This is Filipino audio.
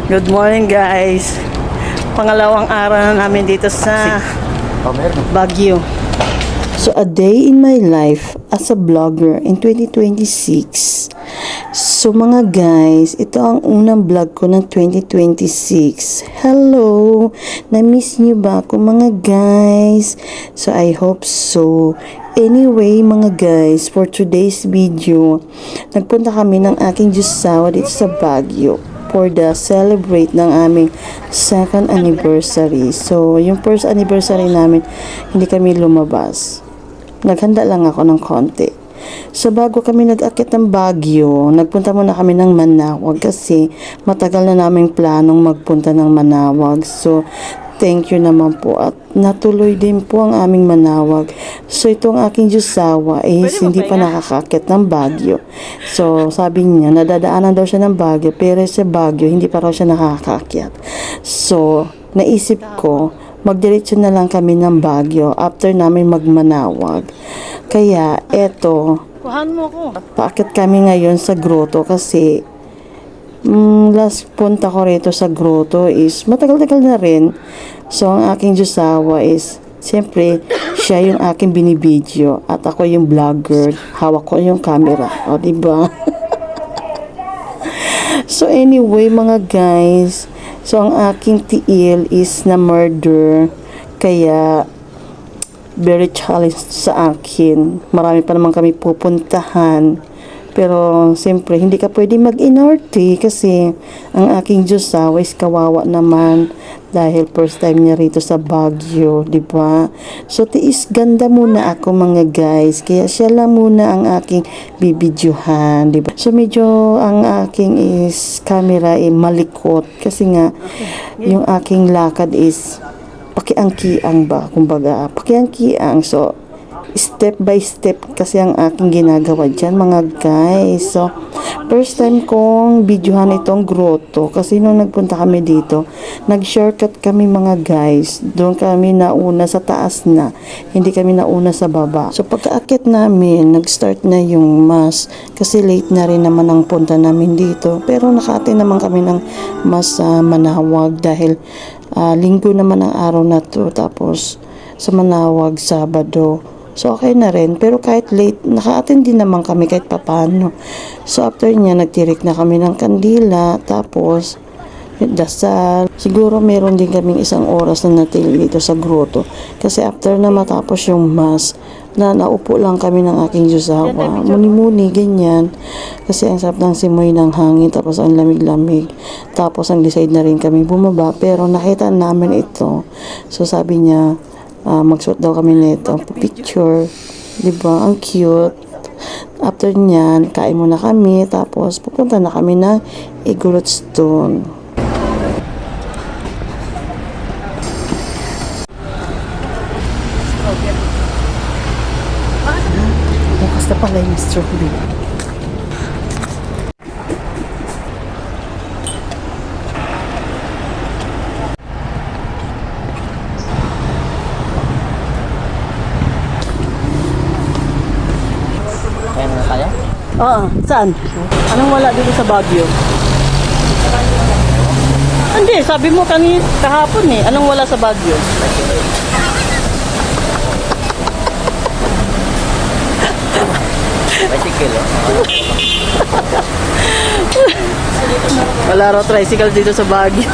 Good morning guys. Pangalawang araw na namin dito sa Baguio. So a day in my life as a vlogger in 2026. So mga guys, ito ang unang vlog ko ng 2026. Hello! Na-miss niyo ba ako mga guys? So I hope so. Anyway mga guys, for today's video, nagpunta kami ng aking Diyosawa dito sa Baguio for the celebrate ng aming second anniversary. So, yung first anniversary namin, hindi kami lumabas. Naghanda lang ako ng konti. So, bago kami nag-akit ng Baguio, nagpunta muna kami ng Manawag kasi matagal na naming planong magpunta ng Manawag. So, thank you naman po at natuloy din po ang aming Manawag. So itong aking Diyosawa is hindi pa nakakakit ng Baguio. So sabi niya nadadaanan daw siya ng Baguio pero sa Baguio hindi pa raw siya nakakakit. So naisip ko magdiretso na lang kami ng Baguio after namin magmanawag. Kaya eto, paakit kami ngayon sa grotto kasi last punta ko rito sa grotto is matagal-tagal na rin. So, ang aking Diyosawa is, siyempre, siya yung aking binibideo at ako yung vlogger. Hawak ko yung camera. O, diba? So, anyway, mga guys, so, ang aking tiil is na murder. Kaya, very challenge sa akin. Marami pa naman kami pupuntahan. Pero, siyempre, hindi ka pwede mag-inorte kasi ang aking Diyosawa is kawawa naman dahil first time niya rito sa Baguio, di ba? So, tiis ganda muna ako mga guys. Kaya siya lang muna ang aking bibidyohan, di ba? So, medyo ang aking is camera ay malikot kasi nga yung aking lakad is pakiangkiang ba? Kumbaga, pakiangkiang. So, step by step kasi ang aking ginagawa dyan mga guys. So, first time kong videohan itong grotto kasi nung nagpunta kami dito, nag-shortcut kami mga guys. Doon kami nauna sa taas na, hindi kami nauna sa baba. So, pagkaakit namin, nag-start na yung mass kasi late na rin naman ang punta namin dito. Pero nakaatin naman kami ng mass sa Manawag dahil linggo naman ang araw na to. Tapos, sa Manawag, Sabado. So, okay na rin. Pero kahit late, naka-attend din naman kami kahit papano. So, after niya, nagtirik na kami ng kandila. Tapos, dasal. Siguro meron din kaming isang oras na natili dito sa grotto. Kasi after na matapos yung mass, naupo lang kami ng aking Diyosawa. Muni-muni, ganyan. Kasi ang sarap ng simoy ng hangin. Tapos, ang lamig-lamig. Tapos, ang decide na rin kami bumaba. Pero, nakita namin ito. So, sabi niya, magsuot daw kami nito picture, diba? Ang cute. After nyan, kain muna kami, tapos pupunta na kami ng Igorot Stone. Bukas na pala yung strawberry. Oo, saan? Anong wala dito sa Baguio? Hindi, sabi mo kahapon eh. Anong wala sa Baguio? Bicycle, Wala raw tricycle dito sa Baguio.